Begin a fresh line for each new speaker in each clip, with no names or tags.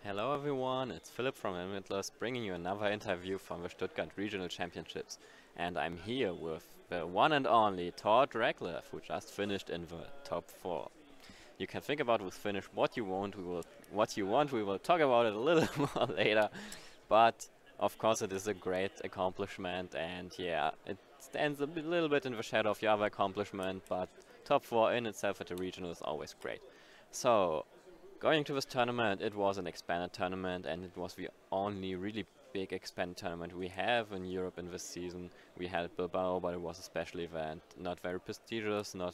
Hello everyone, it's Philip from Limitless bringing you another interview from the Stuttgart Regional Championships. And I'm here with the one and only Reklev, who just finished in the top 4. You can think about with finish what you want, we will talk about it a little more later. But of course it is a great accomplishment, and yeah, it stands a little bit in the shadow of your other accomplishment, but top 4 in itself at the regional is always great. So, going to this tournament, it was an expanded tournament, and it was the only really big expanded tournament we have in Europe in this season. We had Bilbao, but it was a special event, not very prestigious, not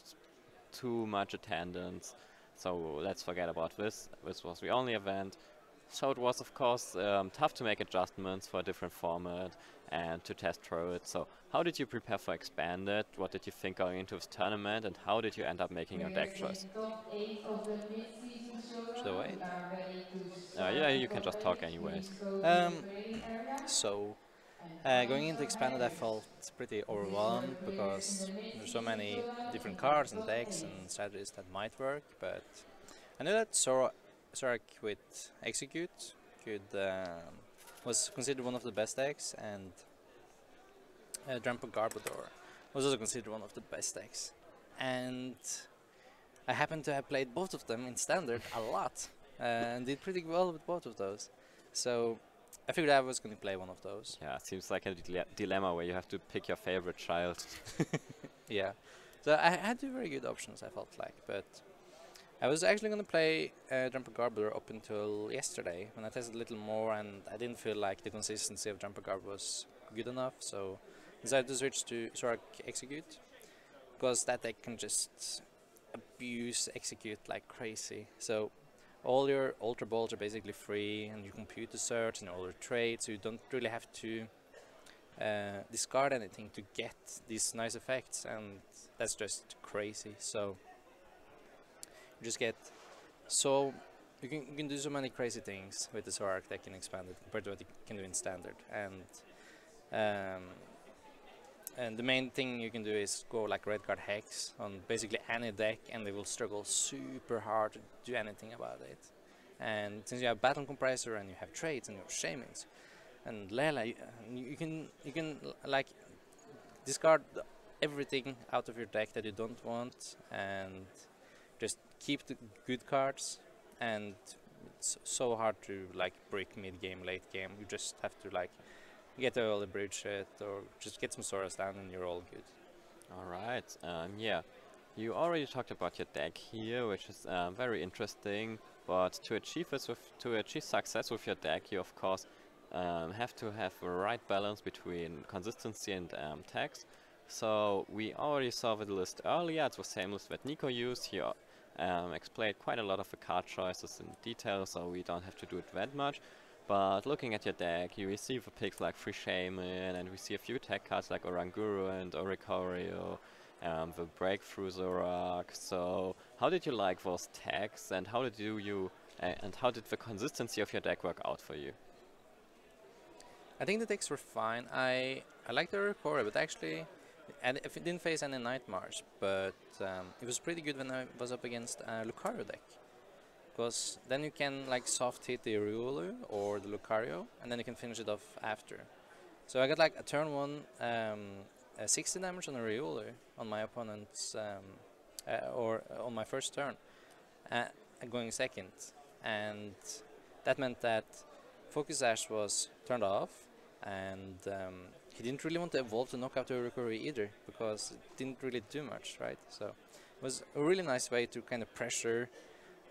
too much attendance. So let's forget about this. This was the only event. So it was, of course, tough to make adjustments for a different format and to test through it. So how did you prepare for Expanded? What did you think going into this tournament? And how did you end up making your deck choice?
Should I wait?
Yeah, you can just talk anyways.
Um, so, going into Expanded, I felt pretty overwhelmed because there's so many different cards and decks and strategies that might work. But I knew that Zorak with Execute was considered one of the best decks, and Trample Garbodor was also considered one of the best decks. And I happened to have played both of them in Standard a lot and did pretty well with both of those. So I figured I was going to play one of those.
Yeah, it seems like a dilemma where you have to pick your favorite child.
Yeah. So I had two very good options, I felt like, but I was actually going to play Jumper Garbler up until yesterday when I tested a little more, and I didn't feel like the consistency of Jumper Garb was good enough, so I decided to switch to Zorak Execute, because that deck can just abuse Execute like crazy. So all your Ultra Balls are basically free, and you compute the search and all your trades, so you don't really have to discard anything to get these nice effects, and that's just crazy. So you just get you can do so many crazy things with the Zorak deck in Expanded compared to what you can do in Standard, um, and the main thing you can do is go like Red Card Hex on basically any deck, and they will struggle super hard to do anything about it. And since you have Battle Compressor and you have trades and you have Shamans and Lela, you can like discard everything out of your deck that you don't want and just keep the good cards. And it's so hard to like break mid game, late game. You just have to like get the early bridge it or just get some Soras down and you're all good.
Alright, yeah. You already talked about your deck here, which is very interesting, but to achieve success with your deck, you of course have to have the right balance between consistency and tags. So we already saw the list earlier. It's the same list that Nico used. He explained quite a lot of the card choices in detail, so we don't have to do it that much. But looking at your deck, you receive the picks like Free Shaman, and we see a few tech cards like Oranguru and Oricorio, the Breakthrough Zorak. So how did you like those tags, and how did the consistency of your deck work out for you?
I think the decks were fine. I liked the Oricorio, but actually if it didn't face any Nightmares, but it was pretty good when I was up against a Lucario deck. Because then you can like soft hit the Riolu or the Lucario, and then you can finish it off after. So I got like a turn 1 60 damage on a Riolu on my opponent's or on my first turn, going second, and that meant that Focus Ash was turned off, and he didn't really want to evolve to knock out the Ricorio either, because it didn't really do much, right? So it was a really nice way to kind of pressure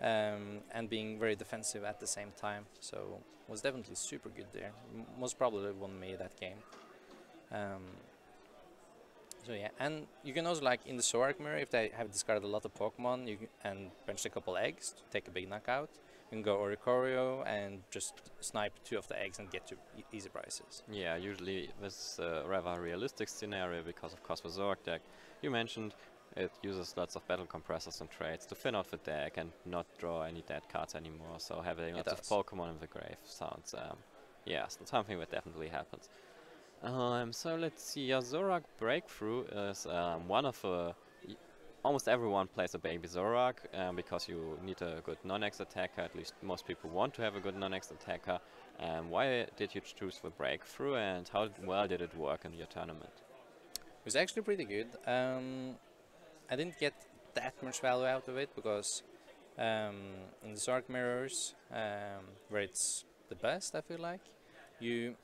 and being very defensive at the same time. So it was definitely super good there. Most probably won me that game. So yeah, and you can also like in the Zorak mirror, if they have discarded a lot of Pokemon and benched a couple eggs to take a big knockout, you can go Oricorio and just snipe 2 of the eggs and get to easy prices.
Yeah, usually this is a rather realistic scenario because of course the Zorak deck you mentioned, it uses lots of battle compressors and trades to thin out the deck and not draw any dead cards anymore, so having lots of Pokemon in the grave sounds, yeah, something that definitely happens. So let's see, your Zorak Breakthrough is one of the almost everyone plays a baby Zorak because you need a good non-X attacker. At least most people want to have a good non-X attacker. Why did you choose the breakthrough, and how well did it work in your tournament?
It was actually pretty good. I didn't get that much value out of it because in the Zorak mirrors, where it's the best, I feel like, you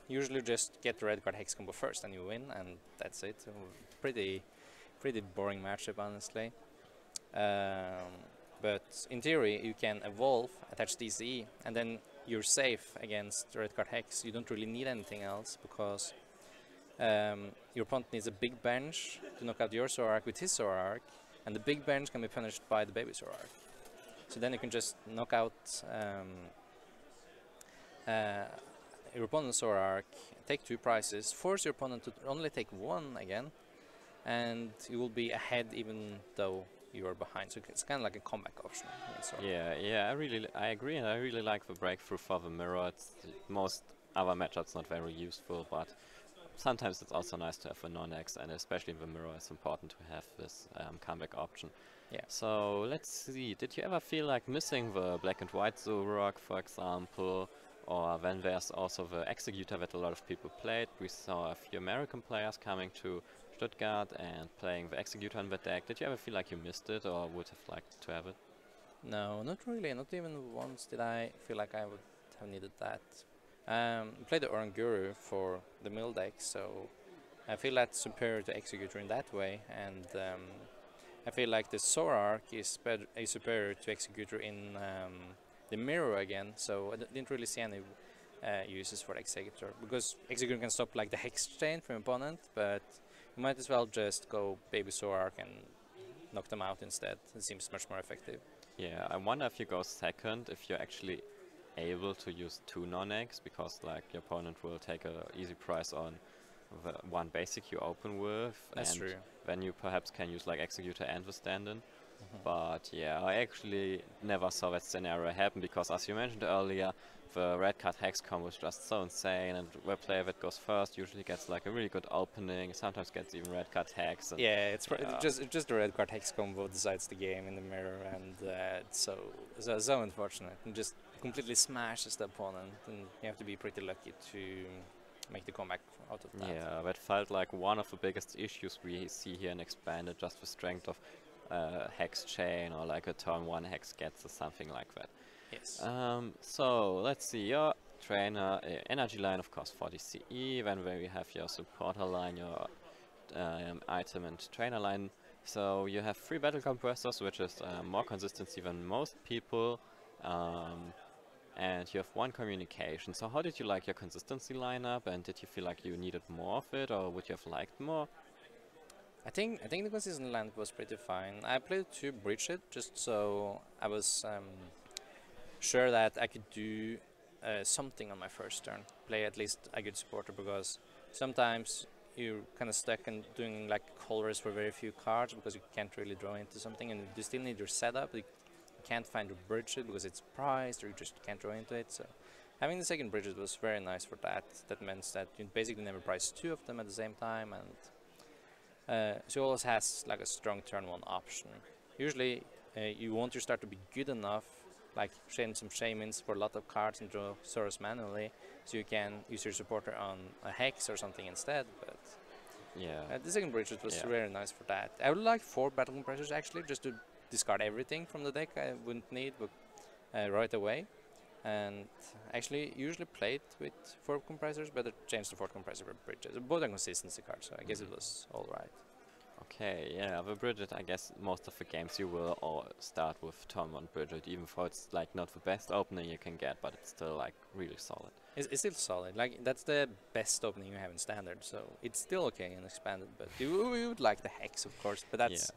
usually just get the red card hex combo first and you win, and that's it. So pretty boring matchup, honestly. But in theory, you can evolve, attach TCE, and then you're safe against the red card hex. You don't really need anything else because your opponent needs a big bench to knock out your Zorak with his Zorak, and the big bench can be punished by the baby Zorak. So then you can just knock out your opponent's Zorak, take 2 prizes, force your opponent to only take 1 again, and you will be ahead even though you are behind. So it's kind of like a comeback option.
Yeah, I agree, and I really like the breakthrough for the mirror. It's most other matchups not very useful, but sometimes it's also nice to have a non-X, and especially in the mirror, it's important to have this comeback option.
Yeah.
So let's see. Did you ever feel like missing the black and white Zorak, for example? Or then there's also the Executor that a lot of people played. We saw a few American players coming to Stuttgart and playing the Executor in the deck. Did you ever feel like you missed it, or would have liked to have it?
No, not really. Not even once did I feel like I would have needed that. I played the Oranguru for the mill deck, so I feel that's superior to Executor in that way, and I feel like the Zorak is superior to Executor in the mirror again, so I didn't really see any uses for Executor, because Executor can stop like the hex chain from opponent, but you might as well just go baby Zorak and knock them out instead. It seems much more effective.
Yeah, I wonder if you go second, if you're actually able to use 2 non-X, because like your opponent will take a easy price on the 1 basic you open with.
That's
and
true.
then you perhaps can use like Executor and the stand-in. But yeah, I actually never saw that scenario happen, because as you mentioned earlier, the red card hex combo is just so insane, and the player that goes first usually gets like a really good opening, sometimes gets even red card hex. And
yeah, it's just the red card hex combo decides the game in the mirror, and it's so unfortunate, and just completely smashes the opponent, and you have to be pretty lucky to make the comeback out of that.
Yeah, that felt like one of the biggest issues we see here in Expanded, just the strength of hex chain, or like a turn 1 hex gets or something like that.
Yes.
So let's see, your trainer energy line, of course, 40 CE, then where we have your supporter line, your item and trainer line. So you have 3 battle compressors, which is more consistency than most people, and you have 1 communication. So how did you like your consistency lineup, and did you feel like you needed more of it, or would you have liked more?
I think the consistent lineup was pretty fine. I played to bridge it just so I was sure that I could do something on my first turn, play at least a good supporter, because sometimes you're kind of stuck in doing like colors for very few cards because you can't really draw into something, and you still need your setup. You can't find your bridge it because it's priced, or you just can't draw into it. So having the second bridge was very nice for that. That meant that you basically never price 2 of them at the same time, and she always has like a strong turn 1 option. Usually you want your start to be good enough, like chain some shamans for a lot of cards and draw Soros manually, so you can use your supporter on a hex or something instead. But
yeah,
the second bridge was very nice for that. I would like 4 battle compressors actually, just to discard everything from the deck I wouldn't need but right away. And actually usually played with 4 compressors, but I changed the 4th compressor for bridges. Both are consistency cards, so I guess it was alright.
Okay, yeah, the Bridget, I guess most of the games you will all start with turn 1 Bridget, even though it's like not the best opening you can get, but it's still like really solid.
It's still solid, like that's the best opening you have in Standard, so it's still okay in Expanded, but you would like the Hex, of course, but that's,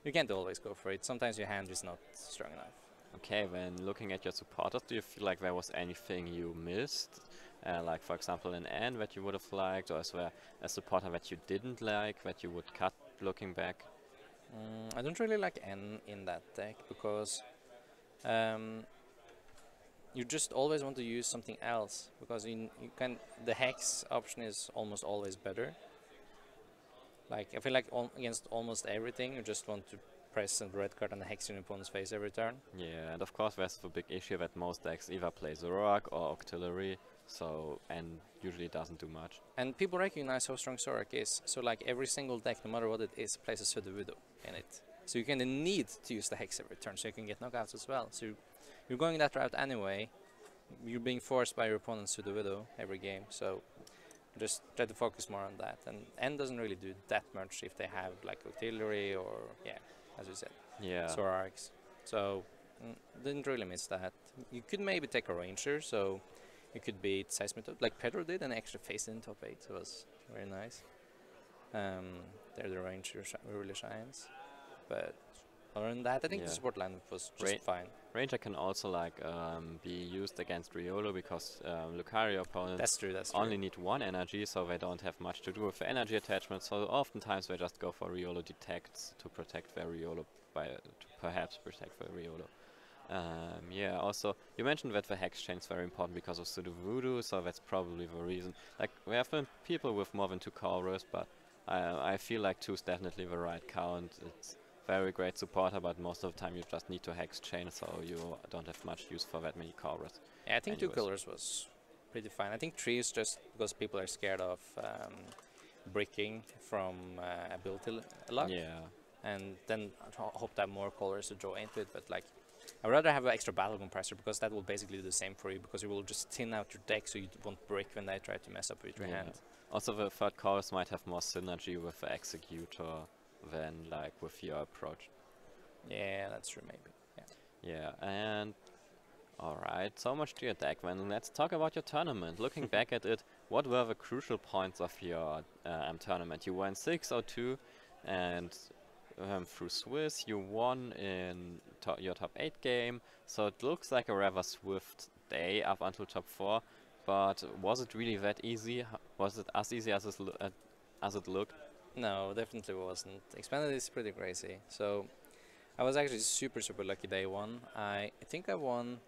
you can't always go for it. Sometimes your hand is not strong enough.
Okay, when looking at your supporters, do you feel like there was anything you missed? Like, for example, an N that you would have liked, or is there a supporter that you didn't like, that you would cut looking back?
I don't really like N in that deck, because you just always want to use something else, because the Hex option is almost always better. Like I feel like against almost everything, you just want to press the red card and hex in your opponent's face every turn.
Yeah, and of course there's the big issue that most decks either play Zoroark or Octillery, so and usually doesn't do much.
And people recognize how strong Zoroark is, so like every single deck, no matter what it is, plays a Sudowoodo in it. So you kind of need to use the hex every turn, so you can get knockouts as well. So you're going that route anyway. You're being forced by your opponent's Sudowoodo every game, so just try to focus more on that. And N doesn't really do that much if they have like Octillery or, yeah, as you said, Zoroarks. So didn't really miss that. You could maybe take a Ranger, so you could beat Seismitoad, like Pedro did, and actually faced it in top 8. It was very nice. There the Ranger really shines. But other than that, I think the support lineup was just fine.
Ranger can also like be used against Riolo because Lucario opponents
that's true.
only need 1 energy, so they don't have much to do with the energy attachment. So oftentimes they just go for Riolo detects to protect their Riolo, to perhaps protect their Riolo. Yeah, also, you mentioned that the hex chain is very important because of Sudowoodo, so that's probably the reason. Like, we have people with more than 2 colors, but I feel like 2 is definitely the right count. It's very great supporter, but most of the time you just need to hex chain, so you don't have much use for that many colors.
Yeah, I think 2 colors was pretty fine. I think 3 is just because people are scared of bricking from ability luck.
Yeah.
And then hope to have more colors to draw into it, but like I'd rather have an extra battle compressor because that will basically do the same for you, because you will just thin out your deck so you won't break when they try to mess up with your hand.
Also, the third chorus might have more synergy with the executor than like with your approach.
Yeah, that's true, maybe.
Yeah, and alright, so much to your deck. Then let's talk about your tournament. Looking back at it, what were the crucial points of your tournament? You won 6-0-2, and through Swiss you won in your top 8 game, so it looks like a rather swift day up until top 4, but was it really that easy? Was it as easy as it looked?
No, definitely wasn't. Expanded is pretty crazy, so I was actually super lucky day 1. I think I won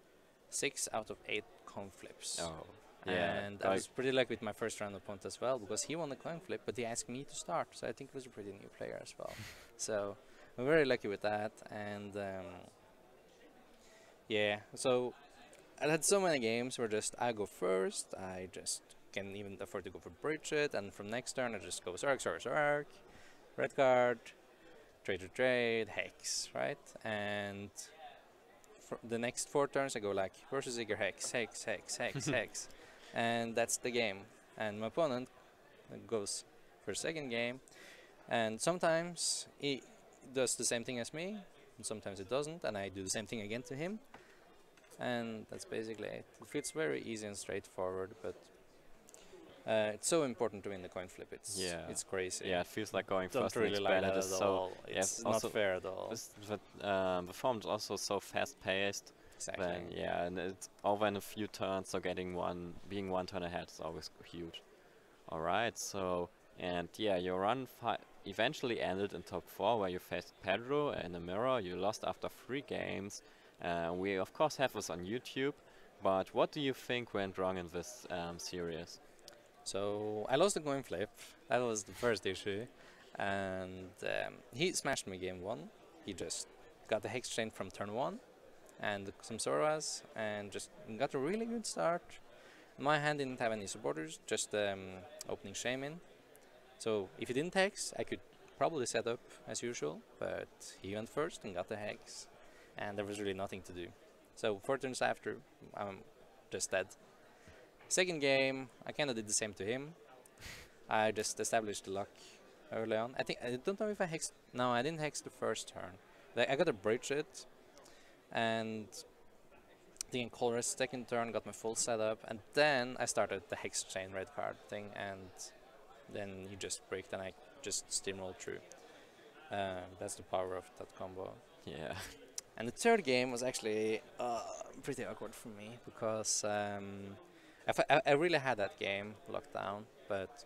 6 out of 8 coin flips.
Oh, yeah.
And I was pretty lucky with my first round opponent as well, because he won the coin flip, but he asked me to start, so I think he was a pretty new player as well. So I'm very lucky with that, and yeah, so I had so many games where just I go first, I just can even afford to go for Bridget, and from next turn I just go Zoroark, red card, trade, hex, right? And for the next 4 turns I go like versus Zigger, hex, hex, and that's the game. And my opponent goes for second game, and sometimes he does the same thing as me, and sometimes it doesn't, and I do the same thing again to him, and that's basically it. It feels very easy and straightforward, but it's so important to win the coin flip. It's crazy.
Yeah, it feels like going
Don't
first
really
in
like
expanded
that
is
at
so
all. It's not fair at all.
The form is also so fast paced.
Exactly.
Then, yeah, and it's over in a few turns, so being 1 turn ahead is always huge. Alright, so, and yeah, your run eventually ended in top 4, where you faced Pedro in a mirror. You lost after 3 games. We of course have this on YouTube, but what do you think went wrong in this series?
So I lost the coin flip. That was the first issue, and he smashed me game 1. He just got the hex chain from turn 1 and some Zoras, and just got a really good start. My hand didn't have any supporters, just opening Shaman. So if he didn't hex, I could probably set up as usual, but he went first and got the hex, and there was really nothing to do. So 4 turns after, I'm just dead. Second game, I kind of did the same to him. I just established the luck early on. I don't know if I hexed. No, I didn't hex the first turn. I got to bridge it, and I think in Color's second turn got my full setup, and then I started the hex chain red card thing, and then he just bricked, and I just steamrolled through. That's the power of that combo.
Yeah.
And the third game was actually pretty awkward for me, because I really had that game locked down, but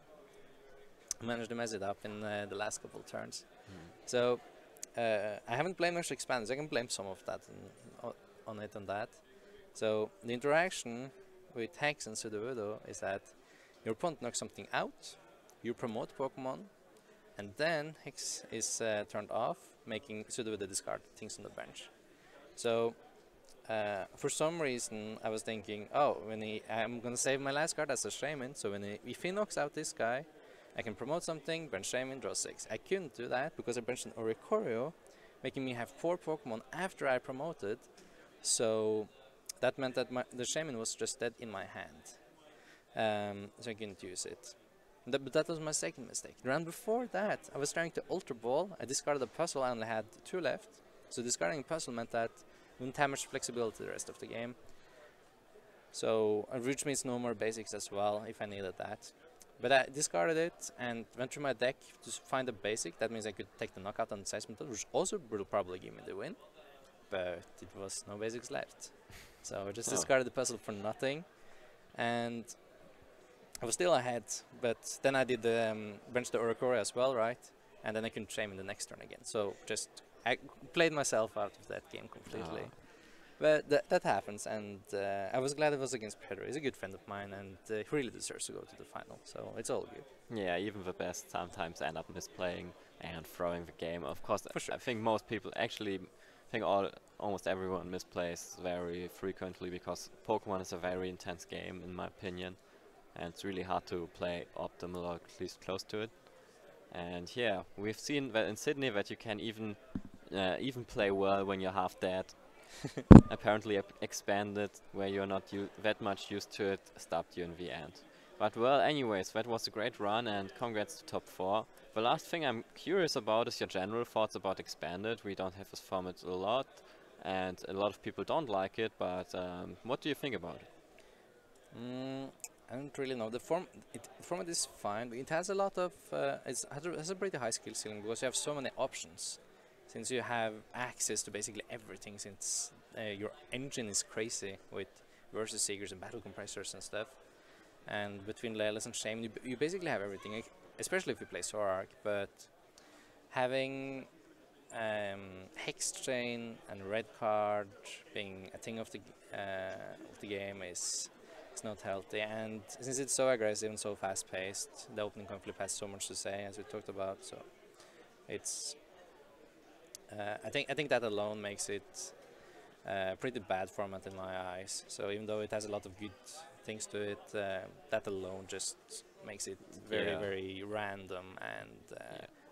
I managed to mess it up in the last couple of turns. So I haven't blamed much expanders. I can blame some of that on that. So the interaction with Hex and Sudowoodo is that your opponent knocks something out, you promote Pokemon, and then Hex is turned off, making Sudo with the discard things on the bench. So for some reason I was thinking, oh, I'm gonna save my last card as a Shaman, so if he knocks out this guy, I can promote something, bench Shaman, draw 6. I couldn't do that because I benched an Oricorio, making me have 4 Pokemon after I promoted, so that meant that the Shaman was just dead in my hand, so I couldn't use it. But that was my second mistake. The round before that, I was trying to Ultra Ball, I discarded a puzzle, I only had 2 left, so discarding a puzzle meant that I wouldn't have much flexibility the rest of the game. So, which means no more basics as well, if I needed that. But I discarded it and went through my deck to find a basic. That means I could take the knockout on the Seismic, which also will probably give me the win. But it was no basics left. So I just discarded the puzzle for nothing. And I was still ahead. But then I did bench the Oricorio as well, right? And then I couldn't Shaman the next turn again. So I played myself out of that game completely. But that happens, and I was glad it was against Pedro. He's a good friend of mine, and he really deserves to go to the final, so it's all good.
Yeah, even the best sometimes end up misplaying and throwing the game. Of course,
For sure.
I think most people actually almost everyone misplays very frequently because Pokemon is a very intense game, in my opinion, and it's really hard to play optimal or at least close to it. And yeah, we've seen that in Sydney that you can even play well when you're half dead. Apparently expanded, where you're not that much used to it, stopped you in the end. But well, anyways, that was a great run and congrats to top 4. The last thing I'm curious about is your general thoughts about expanded. We don't have this format a lot and a lot of people don't like it, but what do you think about it?
I don't really know. The format is fine, but it has a lot of it has a pretty high skill ceiling because you have so many options. Since you have access to basically everything, since your engine is crazy with versus seekers and battle compressors and stuff, and between Leylas and Shaman, you basically have everything, especially if you play Zoroark. But having Hex Chain and Red Card being a thing of the game is not healthy, and since it's so aggressive and so fast paced, the opening coin flip has so much to say, as we talked about. So it's I think that alone makes it a pretty bad format in my eyes. So even though it has a lot of good things to it, that alone just makes it very random, and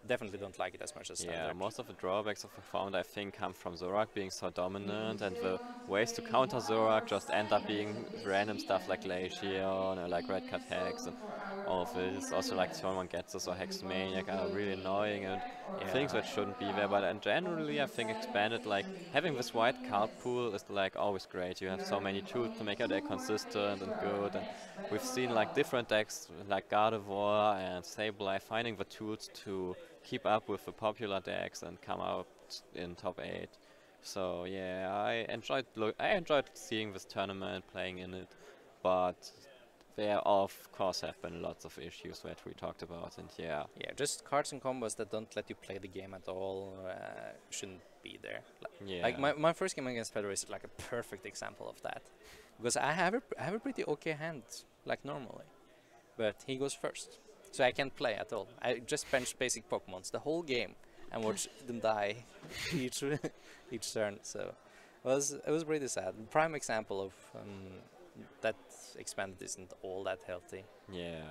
definitely don't like it as much as Standard.
Yeah, most of the drawbacks of the format I think come from Zoroark being so dominant, and the ways to counter Zoroark just end up being random stuff like Glaceon or like Red Cut Hex and all of this. Also like someone gets this or Hex Maniac are really annoying and things that shouldn't be there. But generally I think expanded, like having this wide card pool is like always great. You have so many tools to make your deck consistent and good, and we've seen like different decks like Gardevoir and Sableye finding the tools to keep up with the popular decks and come out in top 8. So yeah, I enjoyed seeing this tournament, playing in it, but there of course have been lots of issues that we talked about, and yeah,
just cards and combos that don't let you play the game at all shouldn't be there. Like my first game against Pedro is like a perfect example of that, because I have a pretty okay hand like normally, but he goes first. So I can't play at all. I just bench basic Pokemons the whole game and watch them die each turn. So it was pretty sad. Prime example of that expanded isn't all that healthy.
Yeah,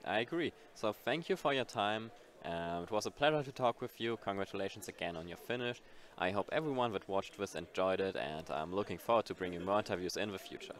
I agree. So thank you for your time. It was a pleasure to talk with you. Congratulations again on your finish. I hope everyone that watched this enjoyed it, and I'm looking forward to bringing more interviews in the future.